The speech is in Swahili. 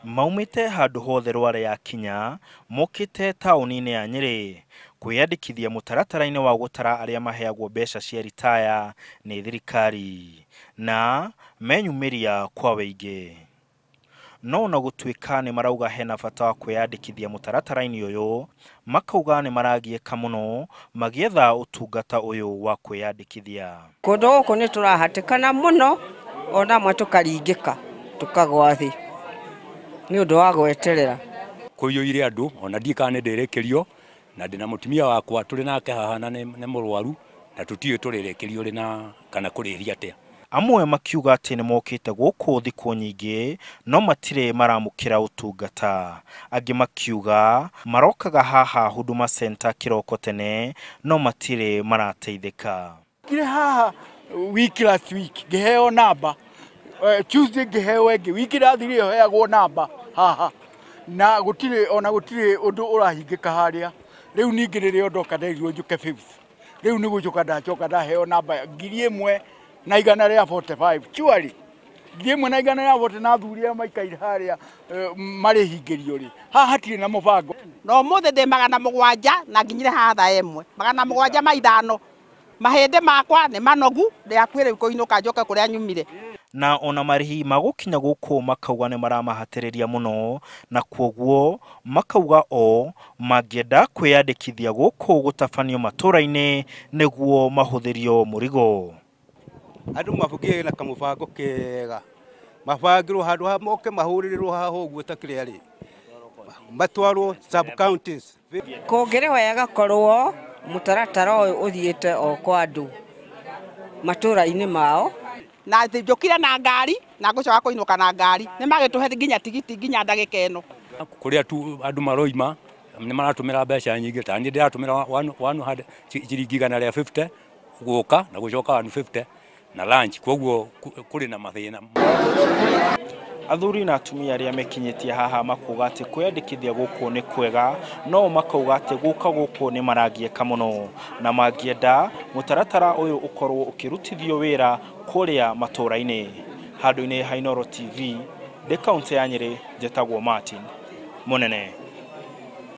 Maumite handu hothe Rware ya kinya mokite tauni-ini ya Nyeri kwiyandikithia mutaratara-ini wa gutara aria maheagwo mbeca cia ritaya ni thirikari na menyumiria kwa weingi. No na gutuika ni marauga hena bata wa kwiyandikithia mutaratara-ini uyu, makauga ni maragieka muno magietha utungata uyu wa kwiyandikithia. Kundu guku ni turahatikana muno, ona mwe tukaringika tukagwa thi ni undu wa gweterera kuyuire andu ona ndikane ndirekerio na ndina mutumia wakwa turi nake haha na ni murwaru na tutiyo turirekerio rina kana kuriria atia. Amwe makiuga ati ni mokite guku thiku nyingi no matire maramukira utungata. Angi makiuga marokaga haha Huduma Center kiroko tene no matire marateithika. Kire haha wiki last week ngiheo namba, Tuesday ngiheo engi, wiki rathiri yo heagwo namba haha na gutire undu urahingika haria. Riu ningi ririo ndoka nderirwo njuke 5th, riu ni gujuka ndachoka ndaheo namba 1,145 chuari 1,140 na thuria maikaire haria mari hingirio ri haha hatire na mubango. No muthe ndi 700 na nginyire haha thaa 1 705 mahinde makwa ni manogu ndi akwire kuinuka njoke kuria nyumire. Na ona marihi magukinya guku makauga ni maramahatiriria muno na kwoguo makauga o magienda kwiyandikithia guku gutafanio matura-ini niguo mahuthirio murigo. Andu mabugie na kamubango kega mabangirwo handu ha moke mahurirwo haha uguo takire ari matwarwo sub counties. Kongere wega korwo mutaratara uyu uthiete o kwa andu matura-ini mao na njokire na ngari na ngucoka kuinuka na ngari ni magituhe nginya tigiti nginya ndagika eno. Kuria tu andu maroima ni maratumira mbeca nyingi ta ni ndiratumira 100 ciringi 150 guka na gucoka 150 na lunch, kwoguo kuri na mathina. Athuri na atumia aria mekinyitie haha makuga ati kwiyandikithia guku ni kwega, no makauga ati guka guku ni maragieka muno na magienda mutaratara uyu ukorwo ukirutithio wira kuria matura-ini. Handu-ini ha Inooro TV, de kaunti ya Nyeri, njitagwo Martin Munene.